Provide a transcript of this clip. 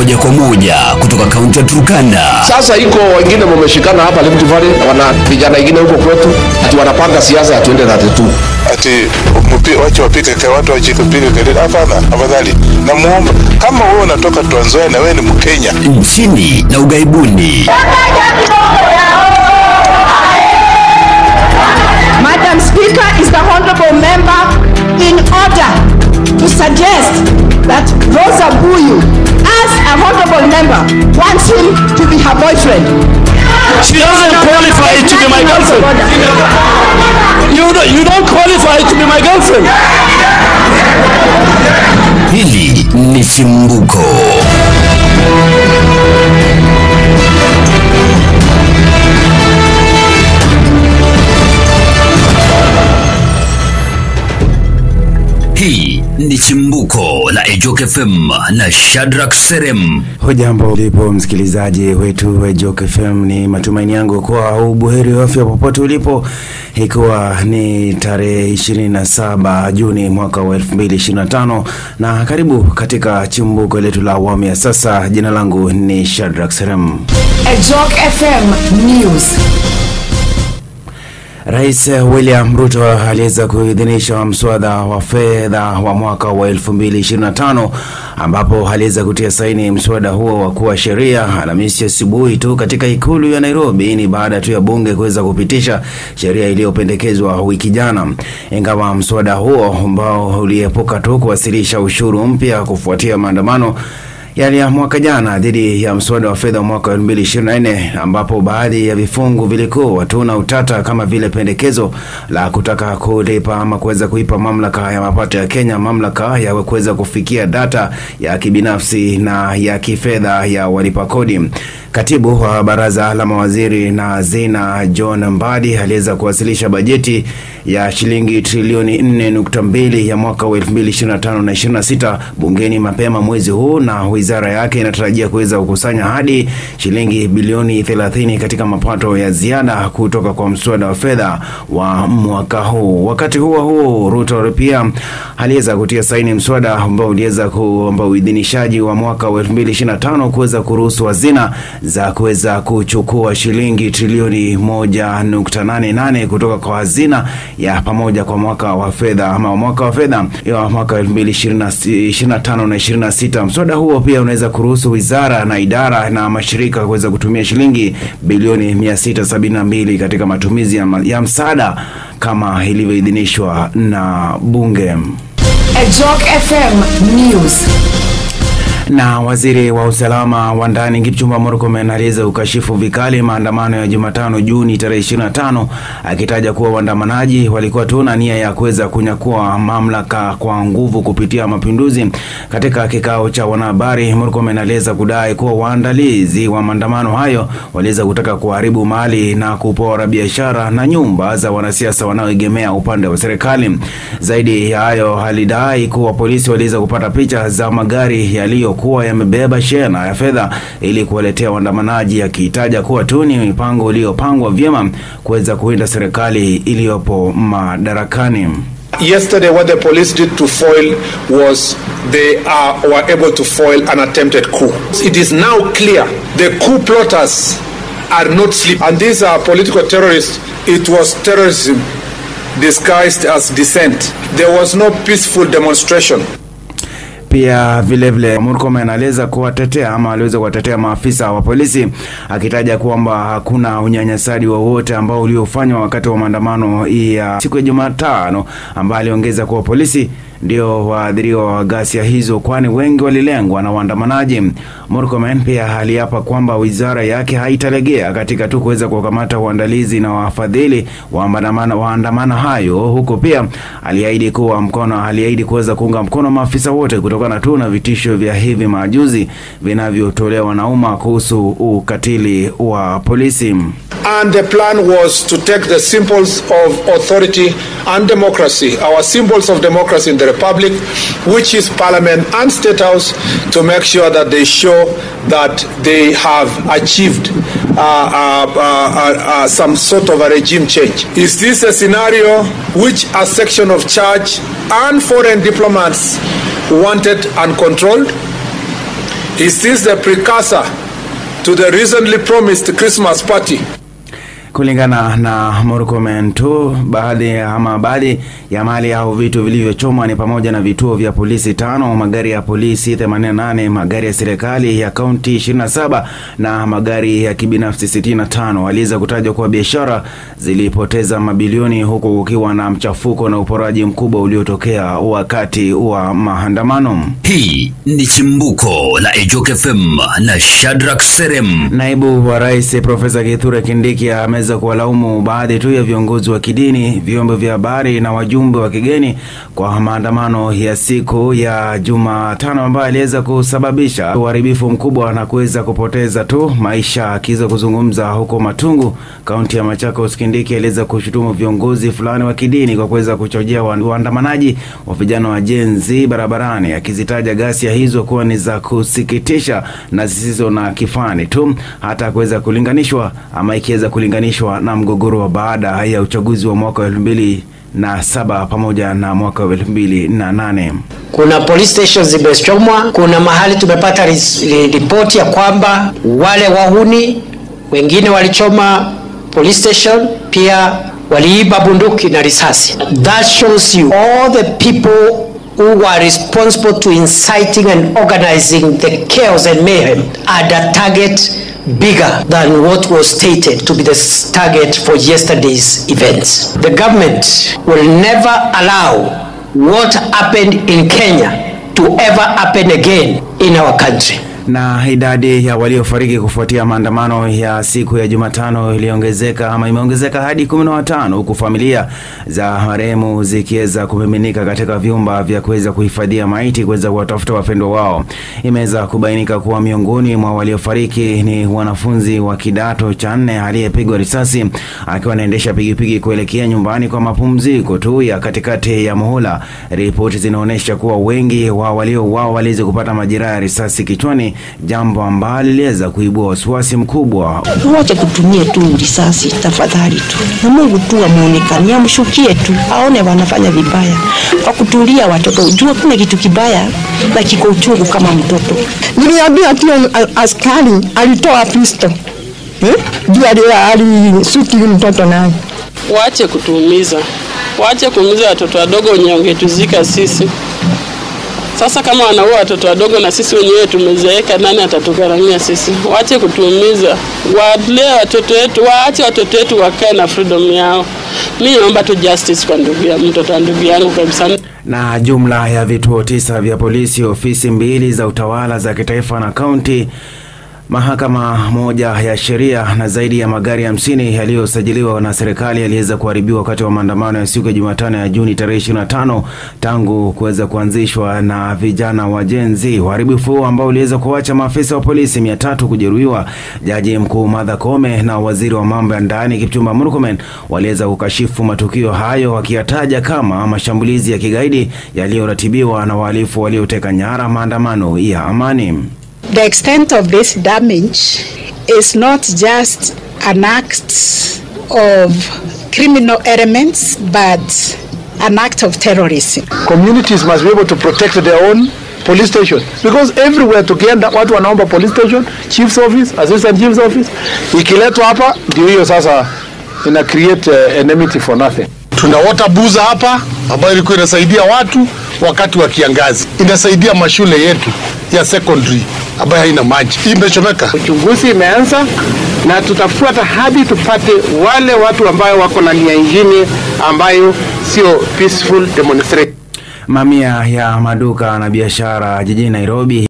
moja kwa moja kutoka kaunti ya Turkana. Sasa iko wengine wameshikana hapa Rift Valley, wana vijana wengine huko kwetu ati wanapanga siasa ya 2032. Ati wacha wapike kwa watu wajikupige kelele. Hapana, afadhali namuomba kama wewe unatoka Trans Nzoia na wewe ni Mkenya nchini na ugaibuni. Madam Speaker, is the honorable member in order to suggest that Rosa Buyu, as a honorable member, wants him to be her boyfriend? She doesn't qualify to be my girlfriend. You don't qualify to be my girlfriend. Hili ni Chimbuko. Hii ni Chimbuko la Ejok FM na Shadrack Serem. Hujambo ulipo msikilizaji wetu wa Ejok FM, ni matumaini yangu kwa ubuheri wa afya popote ulipo, ikiwa ni tarehe 27 Juni mwaka wa 2025, na karibu katika Chimbuko letu la awamu ya sasa. Jina langu ni Shadrack Serem. Ejok FM News. Rais William Ruto aliweza kuidhinisha mswada wa fedha wa mwaka wa 2025, ambapo aliweza kutia saini mswada huo wa kuwa sheria Alhamisi asubuhi tu katika ikulu ya Nairobi. Ni baada tu ya bunge kuweza kupitisha sheria iliyopendekezwa wiki jana. Ingawa mswada huo ambao uliepuka tu kuwasilisha ushuru mpya kufuatia maandamano ya mwaka jana dhidi ya mswada wa fedha mwaka 2024, ambapo baadhi ya vifungu vilikuwa tuna utata, kama vile pendekezo la kutaka kulipa ama kuweza kuipa mamlaka ya mapato ya Kenya mamlaka ya kuweza kufikia data ya kibinafsi na ya kifedha ya walipa kodi. Katibu wa baraza la mawaziri na hazina John Mbadi aliweza kuwasilisha bajeti ya shilingi trilioni 4.2 ya mwaka wa 2025 na 26 bungeni mapema mwezi huu, na wizara yake inatarajia kuweza kukusanya hadi shilingi bilioni 30 katika mapato ya ziada kutoka kwa mswada wa fedha wa mwaka huu. Wakati huo Ruto pia aliweza kutia saini mswada ambao uliweza kuomba uidhinishaji wa mwaka wa 2025 kuweza kuruhusu hazina za kuweza kuchukua shilingi trilioni 1.88 kutoka kwa hazina ya pamoja kwa mwaka wa fedha ama mwaka wa fedha ya mwaka 2025 na 26. Mswada huo pia unaweza kuruhusu wizara na idara na mashirika kuweza kutumia shilingi bilioni 672 katika matumizi ya msaada kama ilivyoidhinishwa na bunge. Ejok FM News. Na waziri wa usalama wa ndani Kipchumba Murkomen aliweza ukashifu vikali maandamano ya Jumatano Juni tarehe 25, akitaja kuwa waandamanaji walikuwa tu na nia ya kuweza kunyakua mamlaka kwa nguvu kupitia mapinduzi. Katika kikao cha wanahabari, Murkomen aliweza kudai kuwa waandalizi wa maandamano hayo waliweza kutaka kuharibu mali na kupora biashara na nyumba za wanasiasa wanaoegemea upande wa serikali. Zaidi ya hayo, alidai kuwa polisi waliweza kupata picha za magari yaliyokuwa yamebeba shehena ya fedha ili kuwaletea waandamanaji, akitaja kuwa tu ni mipango iliyopangwa vyema kuweza kuinda serikali iliyopo madarakani. Yesterday, what the police did to foil was they were able to foil an attempted coup. It is now clear the coup plotters are not sleeping, and these are political terrorists. It was terrorism disguised as dissent. There was no peaceful demonstration. Pia vile Murkomen aliweza kuwatetea maafisa wa polisi, akitaja kwamba hakuna unyanyasaji wowote ambao uliofanywa wakati wa maandamano ya siku ya Jumatano, ambaye aliongeza kuwa polisi ndio waadhiriwa wa ghasia hizo, kwani wengi walilengwa na waandamanaji. Murkomen pia aliapa kwamba wizara yake haitalegea katika tu kuweza kukamata waandalizi na wafadhili wa maandamano hayo, huko pia aliahidi kuweza kuunga mkono maafisa wote kutokana tu na vitisho vya hivi majuzi vinavyotolewa na umma kuhusu ukatili wa polisi. And the plan was to take the symbols of authority and democracy, our symbols of democracy in the republic, which is parliament and state house, to make sure that they show that they have achieved some sort of a regime change. Is this a scenario which a section of church and foreign diplomats wanted and controlled? Is this the precursor to the recently promised Christmas party? Kulingana na Murkomen tu, baadhi ya mali au vitu vilivyochomwa ni pamoja na vituo vya polisi 5, magari ya polisi 88, magari ya serikali ya kaunti 27 na magari ya kibinafsi 65. Aliweza kutajwa kwa biashara zilipoteza mabilioni, huku kukiwa na mchafuko na uporaji mkubwa uliotokea wakati wa maandamano. Hii ni chimbuko la Ejoke FM na Shadrack Serem. Naibu wa Rais Profesa Kithure Kindiki ameweza kuwalaumu baadhi tu ya viongozi wa kidini, vyombo vya habari na wajumbe wa kigeni kwa maandamano ya siku ya Jumatano ambayo aliweza kusababisha uharibifu mkubwa na kuweza kupoteza tu maisha. Akiweza kuzungumza huko Matungu, kaunti ya Machakos, Kindiki aliweza kushutumu viongozi fulani wa kidini kwa kuweza kuchojea waandamanaji wa vijana wa Gen Z barabarani, akizitaja ghasia hizo kuwa ni za kusikitisha na zisizo na kifani tu, hata kuweza kulinganishwa ama ikiweza kulinganishwa na mgogoro wa baada ya uchaguzi wa mwaka 2007 pamoja na mwaka 2008. Kuna police stations zimechomwa, kuna mahali tumepata ripoti ya kwamba wale wahuni wengine walichoma police station, pia waliiba bunduki na risasi. That shows you all the people who were responsible to inciting and organizing the chaos and mayhem are the target bigger than what was stated to be the target for yesterday's events. The government will never allow what happened in Kenya to ever happen again in our country. Na idadi ya waliofariki kufuatia maandamano ya siku ya Jumatano imeongezeka hadi 15, huku familia za marehemu zikiweza kumiminika katika vyumba vya kuweza kuhifadhia maiti kuweza kuwatafuta wapendwa wao. Imeweza kubainika kuwa miongoni mwa waliofariki ni wanafunzi wa kidato cha 4 aliyepigwa risasi akiwa anaendesha pikipiki kuelekea nyumbani kwa mapumziko tu ya katikati ya muhula. Ripoti zinaonyesha kuwa wengi wa waliouawa waliweza kupata majeraha ya risasi kichwani, jambo ambalo liliweza kuibua wasiwasi mkubwa. Wacha kutumia tu risasi tafadhali tu, na Mungu tu amuonekanie, amshukie tu, aone wanafanya vibaya, kwa kutulia watoto. Unajua kuna kitu kibaya na kiko uchungu kama mtoto. Niliambia tu askari alitoa pistol. Ndio alisuti mtoto naye. Waache kutuumiza. Waache kuumiza watoto wadogo wenye wangetuzika sisi. Sasa kama wanaua watoto wadogo na sisi wenyewe tumezeeka, nani atatugaramia sisi? Waache kutuumiza. Waadlee watoto wetu, waache watoto wetu wakae na freedom yao. Mimi naomba tu justice kwa mtoto wa ndugu yangu kabisa. Na jumla ya vituo 9 vya polisi, ofisi 2 za utawala za kitaifa na kaunti, mahakama moja ya sheria na zaidi ya magari 50 yaliyosajiliwa na serikali yaliweza kuharibiwa wakati wa maandamano ya siku ya Jumatano ya Juni tarehe 25 tangu kuweza kuanzishwa na vijana wa Gen Z. Uharibifu ambao uliweza kuacha maafisa wa polisi 300 kujeruhiwa. Jaji mkuu Martha Koome na waziri wa mambo ya ndani Kipchumba Murkomen waliweza kukashifu matukio hayo, wakiyataja kama mashambulizi ya kigaidi yaliyoratibiwa na wahalifu walioteka nyara maandamano ya amani. The extent of this damage is not just an act of criminal elements, but an act of terrorism. Communities must be able to protect their own police station, because everywhere tukienda watu wanaomba police station, chief's office, assistant chief's office. Ikiletwa hapa ndio hiyo sasa ina create enmity for nothing. Tuna water boozer hapa ambayo ilikuwa inasaidia watu wakati wa kiangazi, inasaidia mashule yetu ya secondary ambayo haina maji. Imechomeka. Uchunguzi imeanza na tutafuata hadi tupate wale watu ambao wako na nia nyingine ambayo sio peaceful demonstration. Mamia ya maduka na biashara jijini Nairobi